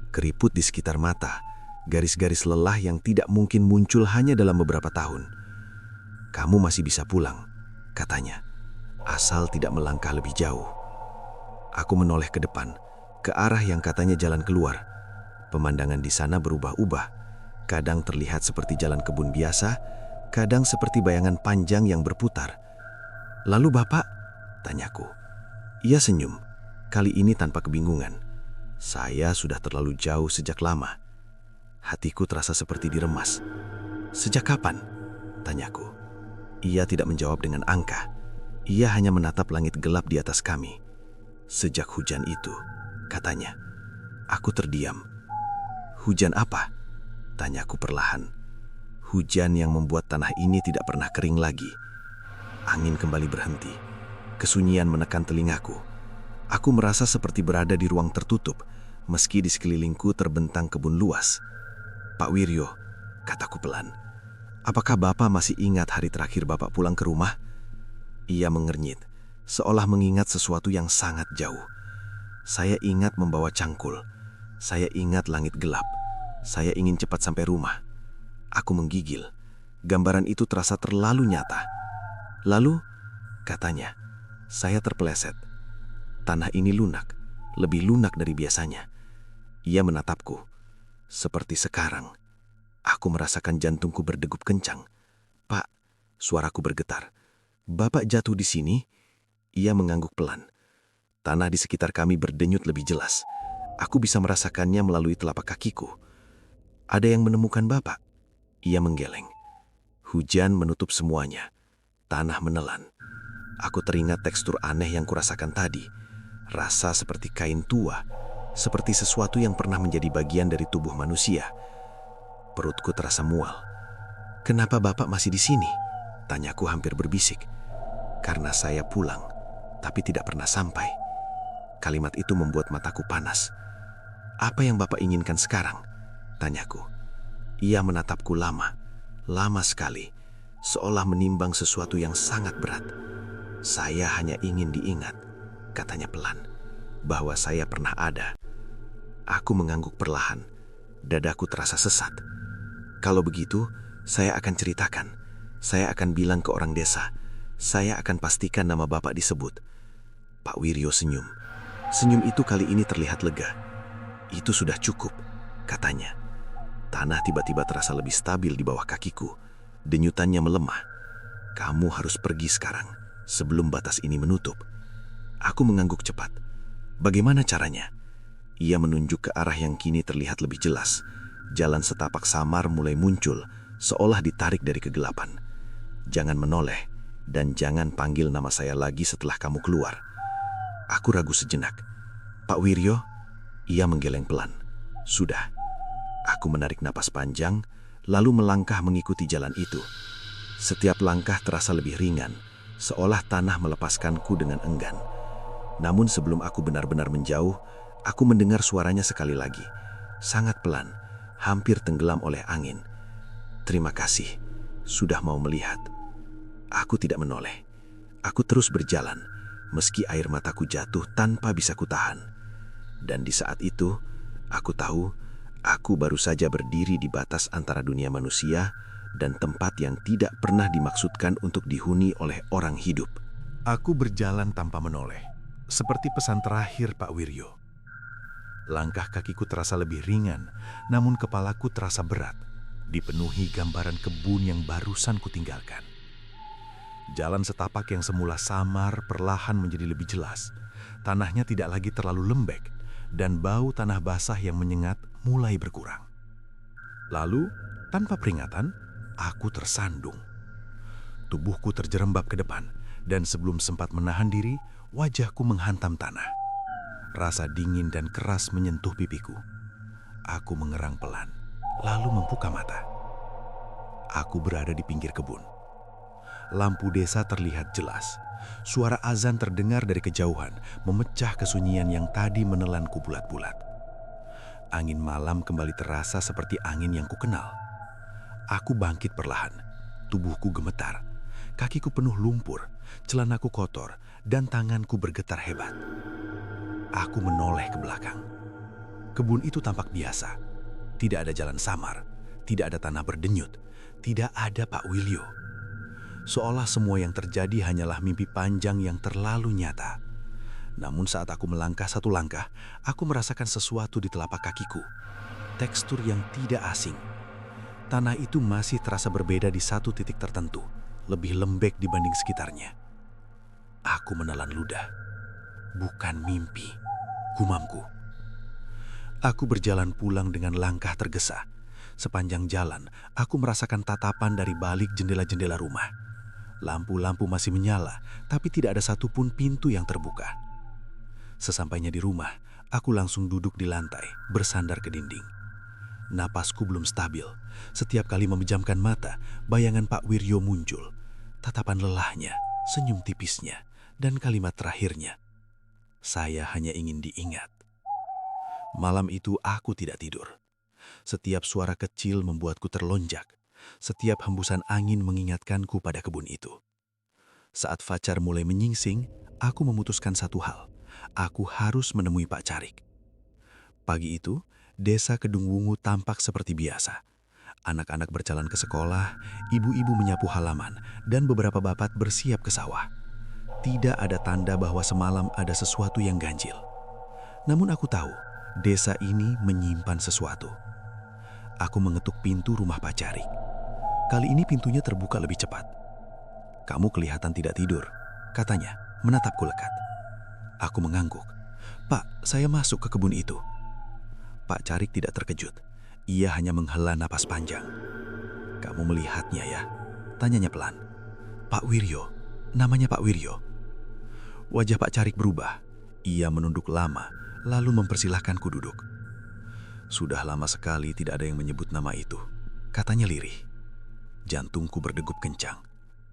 Keriput di sekitar mata, garis-garis lelah yang tidak mungkin muncul hanya dalam beberapa tahun. "Kamu masih bisa pulang," katanya, "asal tidak melangkah lebih jauh." Aku menoleh ke depan, ke arah yang katanya jalan keluar. Pemandangan di sana berubah-ubah. Kadang terlihat seperti jalan kebun biasa, kadang seperti bayangan panjang yang berputar. "Lalu Bapak?" tanyaku. Ia senyum, kali ini tanpa kebingungan. "Saya sudah terlalu jauh sejak lama." Hatiku terasa seperti diremas. "Sejak kapan?" tanyaku. Ia tidak menjawab dengan angka. Ia hanya menatap langit gelap di atas kami. "Sejak hujan itu," katanya. Aku terdiam. "Hujan apa?" tanyaku perlahan. Hujan yang membuat tanah ini tidak pernah kering lagi. Angin kembali berhenti. Kesunyian menekan telingaku. Aku merasa seperti berada di ruang tertutup, meski di sekelilingku terbentang kebun luas. "Pak Wiryo," kataku pelan, "apakah Bapak masih ingat hari terakhir Bapak pulang ke rumah?" Ia mengernyit, seolah mengingat sesuatu yang sangat jauh. "Saya ingat membawa cangkul. Saya ingat langit gelap. Saya ingin cepat sampai rumah." Aku menggigil. Gambaran itu terasa terlalu nyata. "Lalu," katanya, "saya terpeleset. Tanah ini lunak, lebih lunak dari biasanya." Ia menatapku. "Seperti sekarang." Aku merasakan jantungku berdegup kencang. "Pak," suaraku bergetar. "Bapak jatuh di sini?" Ia mengangguk pelan. Tanah di sekitar kami berdenyut lebih jelas. Aku bisa merasakannya melalui telapak kakiku. "Ada yang menemukan Bapak?" Ia menggeleng. Hujan menutup semuanya. Tanah menelan. Aku teringat tekstur aneh yang kurasakan tadi. Rasa seperti kain tua, seperti sesuatu yang pernah menjadi bagian dari tubuh manusia. Perutku terasa mual. "Kenapa Bapak masih di sini?" Tanyaku hampir berbisik. "Karena saya pulang, tapi tidak pernah sampai." Kalimat itu membuat mataku panas. "Apa yang Bapak inginkan sekarang?" Tanyaku. Ia menatapku lama sekali, seolah menimbang sesuatu yang sangat berat. "Saya hanya ingin diingat," katanya pelan, "bahwa saya pernah ada." Aku mengangguk perlahan. Dadaku terasa sesat. "Kalau begitu, saya akan ceritakan. Saya akan bilang ke orang desa. Saya akan pastikan nama Bapak disebut." Pak Wiryo senyum. Senyum itu kali ini terlihat lega. "Itu sudah cukup," katanya. Tanah tiba-tiba terasa lebih stabil di bawah kakiku. Denyutannya melemah. "Kamu harus pergi sekarang, sebelum batas ini menutup." Aku mengangguk cepat. "Bagaimana caranya?" Ia menunjuk ke arah yang kini terlihat lebih jelas. Jalan setapak samar mulai muncul, seolah ditarik dari kegelapan. "Jangan menoleh, dan jangan panggil nama saya lagi setelah kamu keluar." Aku ragu sejenak. "Pak Wiryo?" Ia menggeleng pelan. "Sudah." Aku menarik napas panjang, lalu melangkah mengikuti jalan itu. Setiap langkah terasa lebih ringan, seolah tanah melepaskanku dengan enggan. Namun sebelum aku benar-benar menjauh, aku mendengar suaranya sekali lagi. Sangat pelan, hampir tenggelam oleh angin. "Terima kasih, sudah mau melihat." Aku tidak menoleh. Aku terus berjalan, meski air mataku jatuh tanpa bisa kutahan. Dan di saat itu, aku tahu, aku baru saja berdiri di batas antara dunia manusia dan tempat yang tidak pernah dimaksudkan untuk dihuni oleh orang hidup. Aku berjalan tanpa menoleh, seperti pesan terakhir Pak Wiryo. Langkah kakiku terasa lebih ringan, namun kepalaku terasa berat, dipenuhi gambaran kebun yang barusan kutinggalkan. Jalan setapak yang semula samar perlahan menjadi lebih jelas. Tanahnya tidak lagi terlalu lembek, dan bau tanah basah yang menyengat mulai berkurang. Lalu, tanpa peringatan, aku tersandung. Tubuhku terjerembab ke depan, dan sebelum sempat menahan diri, wajahku menghantam tanah. Rasa dingin dan keras menyentuh pipiku. Aku mengerang pelan, lalu membuka mata. Aku berada di pinggir kebun. Lampu desa terlihat jelas. Suara azan terdengar dari kejauhan, memecah kesunyian yang tadi menelanku bulat-bulat. Angin malam kembali terasa seperti angin yang kukenal. Aku bangkit perlahan, tubuhku gemetar, kakiku penuh lumpur, celanaku kotor, dan tanganku bergetar hebat. Aku menoleh ke belakang. Kebun itu tampak biasa. Tidak ada jalan samar, tidak ada tanah berdenyut, tidak ada Pak Wiryo. Seolah semua yang terjadi hanyalah mimpi panjang yang terlalu nyata. Namun saat aku melangkah satu langkah, aku merasakan sesuatu di telapak kakiku. Tekstur yang tidak asing. Tanah itu masih terasa berbeda di satu titik tertentu, lebih lembek dibanding sekitarnya. Aku menelan ludah. Bukan mimpi, gumamku. Aku berjalan pulang dengan langkah tergesa. Sepanjang jalan, aku merasakan tatapan dari balik jendela-jendela rumah. Lampu-lampu masih menyala, tapi tidak ada satupun pintu yang terbuka. Sesampainya di rumah, aku langsung duduk di lantai, bersandar ke dinding. Napasku belum stabil. Setiap kali memejamkan mata, bayangan Pak Wiryo muncul. Tatapan lelahnya, senyum tipisnya, dan kalimat terakhirnya. "Saya hanya ingin diingat." Malam itu aku tidak tidur. Setiap suara kecil membuatku terlonjak. Setiap hembusan angin mengingatkanku pada kebun itu. Saat fajar mulai menyingsing, aku memutuskan satu hal. Aku harus menemui Pak Carik. Pagi itu, desa Kedung Wungu tampak seperti biasa. Anak-anak berjalan ke sekolah, ibu-ibu menyapu halaman, dan beberapa bapat bersiap ke sawah. Tidak ada tanda bahwa semalam ada sesuatu yang ganjil. Namun aku tahu, desa ini menyimpan sesuatu. Aku mengetuk pintu rumah Pak Carik. Kali ini pintunya terbuka lebih cepat. "Kamu kelihatan tidak tidur," katanya, menatapku lekat. Aku mengangguk. "Pak, saya masuk ke kebun itu." Pak Carik tidak terkejut. Ia hanya menghela napas panjang. "Kamu melihatnya ya?" tanyanya pelan. "Pak Wiryo, namanya Pak Wiryo." Wajah Pak Carik berubah. Ia menunduk lama, lalu mempersilahkanku duduk. "Sudah lama sekali tidak ada yang menyebut nama itu," katanya lirih. Jantungku berdegup kencang.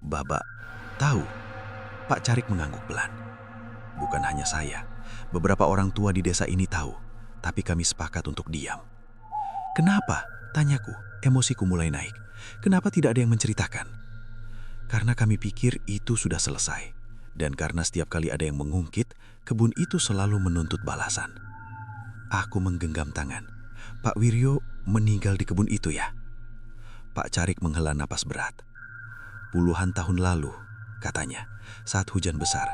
"Baba, tahu?" Pak Carik mengangguk pelan. "Bukan hanya saya, beberapa orang tua di desa ini tahu, tapi kami sepakat untuk diam." "Kenapa?" tanyaku, emosiku mulai naik. "Kenapa tidak ada yang menceritakan?" "Karena kami pikir itu sudah selesai. Dan karena setiap kali ada yang mengungkit, kebun itu selalu menuntut balasan." Aku menggenggam tangan. "Pak Wiryo meninggal di kebun itu ya?" Pak Carik menghela napas berat. "Puluhan tahun lalu," katanya, "saat hujan besar.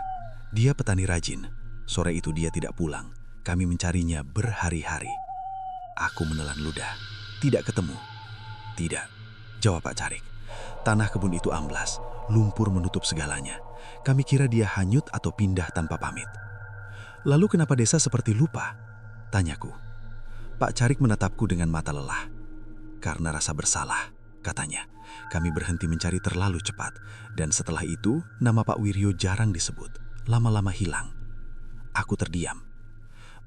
Dia petani rajin. Sore itu dia tidak pulang. Kami mencarinya berhari-hari." Aku menelan ludah. "Tidak ketemu?" "Tidak," jawab Pak Carik. "Tanah kebun itu amblas, lumpur menutup segalanya. Kami kira dia hanyut atau pindah tanpa pamit." "Lalu kenapa desa seperti lupa?" tanyaku. Pak Carik menatapku dengan mata lelah. "Karena rasa bersalah," katanya. "Kami berhenti mencari terlalu cepat. Dan setelah itu, nama Pak Wiryo jarang disebut. Lama-lama hilang." Aku terdiam.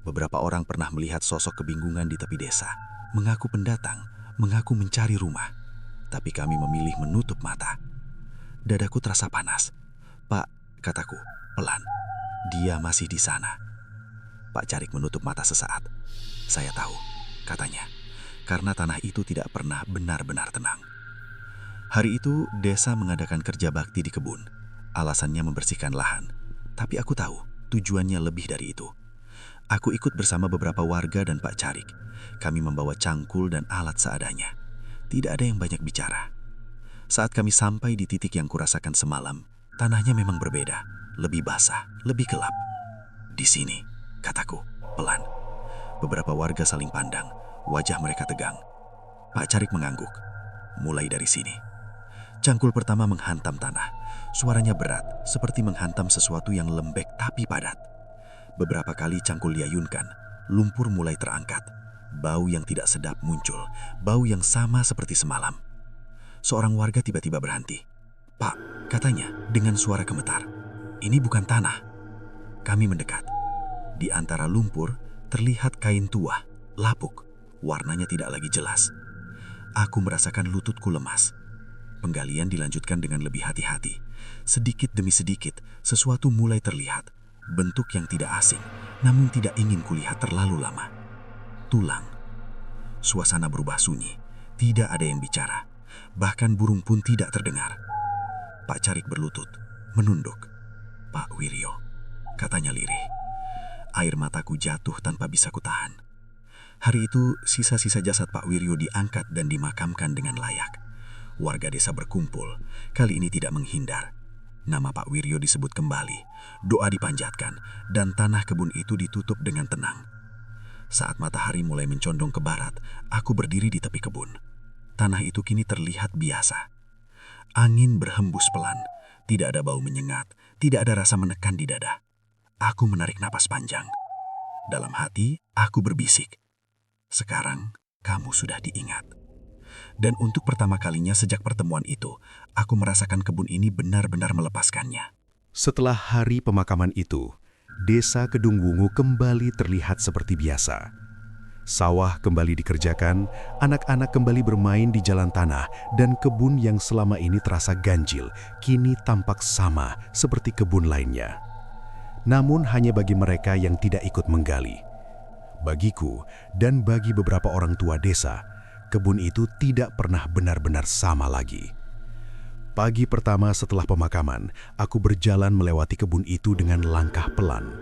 Beberapa orang pernah melihat sosok kebingungan di tepi desa. Mengaku pendatang, mengaku mencari rumah. Tapi kami memilih menutup mata. Dadaku terasa panas. "Pak," kataku, pelan. "Dia masih di sana." Pak Carik menutup mata sesaat. "Saya tahu," katanya, "karena tanah itu tidak pernah benar-benar tenang." Hari itu, desa mengadakan kerja bakti di kebun. Alasannya membersihkan lahan. Tapi aku tahu, tujuannya lebih dari itu. Aku ikut bersama beberapa warga dan Pak Carik. Kami membawa cangkul dan alat seadanya. Tidak ada yang banyak bicara. Saat kami sampai di titik yang kurasakan semalam, tanahnya memang berbeda, lebih basah, lebih gelap. "Di sini," kataku, pelan. Beberapa warga saling pandang, wajah mereka tegang. Pak Carik mengangguk. "Mulai dari sini." Cangkul pertama menghantam tanah. Suaranya berat, seperti menghantam sesuatu yang lembek tapi padat. Beberapa kali cangkul diayunkan, lumpur mulai terangkat. Bau yang tidak sedap muncul, bau yang sama seperti semalam. Seorang warga tiba-tiba berhenti. "Pak," katanya dengan suara gemetar, "ini bukan tanah." Kami mendekat. Di antara lumpur, terlihat kain tua, lapuk. Warnanya tidak lagi jelas. Aku merasakan lututku lemas. Penggalian dilanjutkan dengan lebih hati-hati. Sedikit demi sedikit, sesuatu mulai terlihat. Bentuk yang tidak asing, namun tidak ingin kulihat terlalu lama. Tulang. Suasana berubah sunyi. Tidak ada yang bicara. Bahkan burung pun tidak terdengar. Pak Carik berlutut, menunduk. "Pak Wiryo," katanya lirih. Air mataku jatuh tanpa bisa kutahan. Hari itu, sisa-sisa jasad Pak Wiryo diangkat dan dimakamkan dengan layak. Warga desa berkumpul, kali ini tidak menghindar. Nama Pak Wiryo disebut kembali, doa dipanjatkan, dan tanah kebun itu ditutup dengan tenang. Saat matahari mulai mencondong ke barat, aku berdiri di tepi kebun. Tanah itu kini terlihat biasa. Angin berhembus pelan, tidak ada bau menyengat, tidak ada rasa menekan di dada. Aku menarik napas panjang. Dalam hati, aku berbisik, "Sekarang kamu sudah diingat." Dan untuk pertama kalinya sejak pertemuan itu, aku merasakan kebun ini benar-benar melepaskannya. Setelah hari pemakaman itu, desa Kedungwungu kembali terlihat seperti biasa. Sawah kembali dikerjakan, anak-anak kembali bermain di jalan tanah, dan kebun yang selama ini terasa ganjil, kini tampak sama seperti kebun lainnya. Namun hanya bagi mereka yang tidak ikut menggali. Bagiku dan bagi beberapa orang tua desa, kebun itu tidak pernah benar-benar sama lagi. Pagi pertama setelah pemakaman, aku berjalan melewati kebun itu dengan langkah pelan.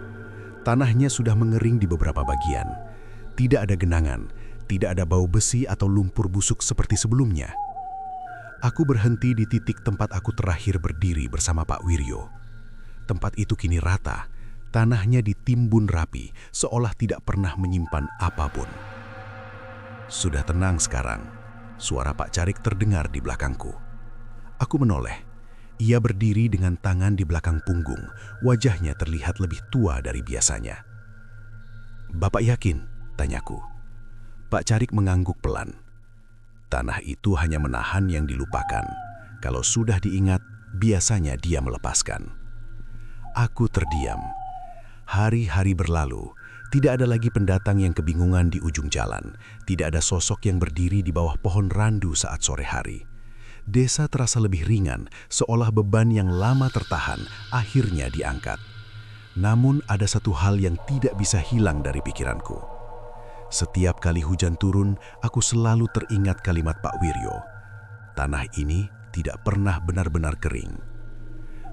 Tanahnya sudah mengering di beberapa bagian. Tidak ada genangan, tidak ada bau besi atau lumpur busuk seperti sebelumnya. Aku berhenti di titik tempat aku terakhir berdiri bersama Pak Wiryo. Tempat itu kini rata, tanahnya ditimbun rapi, seolah tidak pernah menyimpan apapun. Sudah tenang sekarang. Suara Pak Carik terdengar di belakangku. Aku menoleh. Ia berdiri dengan tangan di belakang punggung. Wajahnya terlihat lebih tua dari biasanya. "Bapak yakin?" tanyaku. Pak Carik mengangguk pelan. Tanah itu hanya menahan yang dilupakan. Kalau sudah diingat, biasanya dia melepaskan. Aku terdiam. Hari-hari berlalu. Tidak ada lagi pendatang yang kebingungan di ujung jalan. Tidak ada sosok yang berdiri di bawah pohon randu saat sore hari. Desa terasa lebih ringan, seolah beban yang lama tertahan akhirnya diangkat. Namun ada satu hal yang tidak bisa hilang dari pikiranku. Setiap kali hujan turun, aku selalu teringat kalimat Pak Wiryo. Tanah ini tidak pernah benar-benar kering.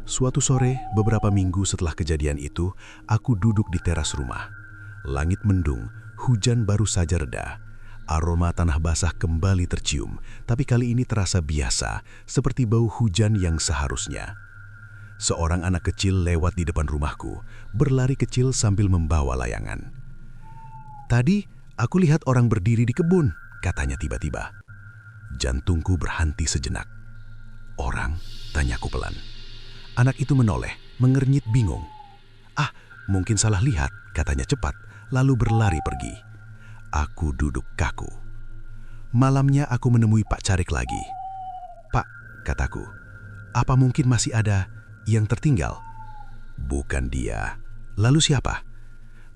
Suatu sore, beberapa minggu setelah kejadian itu, aku duduk di teras rumah. Langit mendung, hujan baru saja reda. Aroma tanah basah kembali tercium, tapi kali ini terasa biasa, seperti bau hujan yang seharusnya. Seorang anak kecil lewat di depan rumahku, berlari kecil sambil membawa layangan. "Tadi, aku lihat orang berdiri di kebun," katanya tiba-tiba. Jantungku berhenti sejenak. "Orang?" tanyaku pelan. Anak itu menoleh, mengernyit bingung. "Ah, mungkin salah lihat," katanya cepat, lalu berlari pergi. Aku duduk kaku. Malamnya aku menemui Pak Carik lagi. "Pak," kataku, "apa mungkin masih ada yang tertinggal?" "Bukan dia. Lalu siapa?"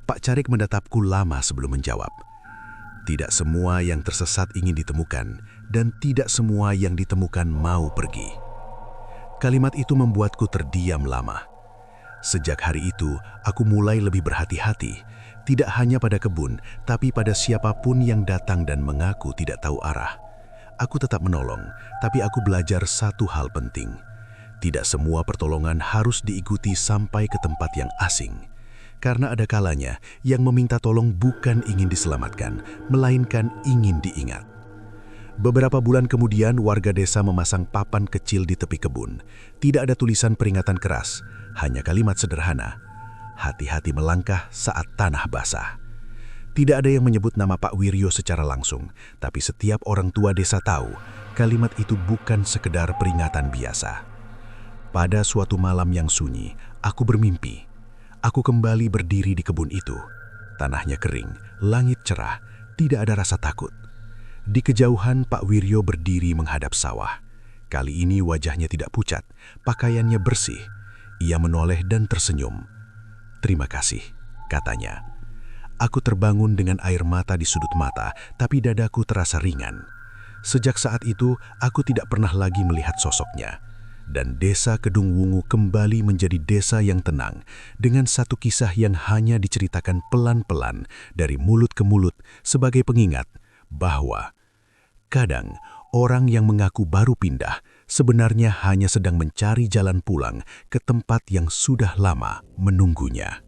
Pak Carik menatapku lama sebelum menjawab. "Tidak semua yang tersesat ingin ditemukan, dan tidak semua yang ditemukan mau pergi." Kalimat itu membuatku terdiam lama. Sejak hari itu, aku mulai lebih berhati-hati, tidak hanya pada kebun, tapi pada siapapun yang datang dan mengaku tidak tahu arah. Aku tetap menolong, tapi aku belajar satu hal penting. Tidak semua pertolongan harus diikuti sampai ke tempat yang asing. Karena ada kalanya yang meminta tolong bukan ingin diselamatkan, melainkan ingin diingat. Beberapa bulan kemudian, warga desa memasang papan kecil di tepi kebun. Tidak ada tulisan peringatan keras, hanya kalimat sederhana. "Hati-hati melangkah saat tanah basah." Tidak ada yang menyebut nama Pak Wiryo secara langsung, tapi setiap orang tua desa tahu kalimat itu bukan sekedar peringatan biasa. Pada suatu malam yang sunyi, aku bermimpi. Aku kembali berdiri di kebun itu. Tanahnya kering, langit cerah, tidak ada rasa takut. Di kejauhan, Pak Wiryo berdiri menghadap sawah. Kali ini wajahnya tidak pucat, pakaiannya bersih. Ia menoleh dan tersenyum. "Terima kasih," katanya. Aku terbangun dengan air mata di sudut mata, tapi dadaku terasa ringan. Sejak saat itu, aku tidak pernah lagi melihat sosoknya. Dan desa Kedung Wungu kembali menjadi desa yang tenang, dengan satu kisah yang hanya diceritakan pelan-pelan dari mulut ke mulut sebagai pengingat bahwa kadang orang yang mengaku baru pindah sebenarnya hanya sedang mencari jalan pulang ke tempat yang sudah lama menunggunya.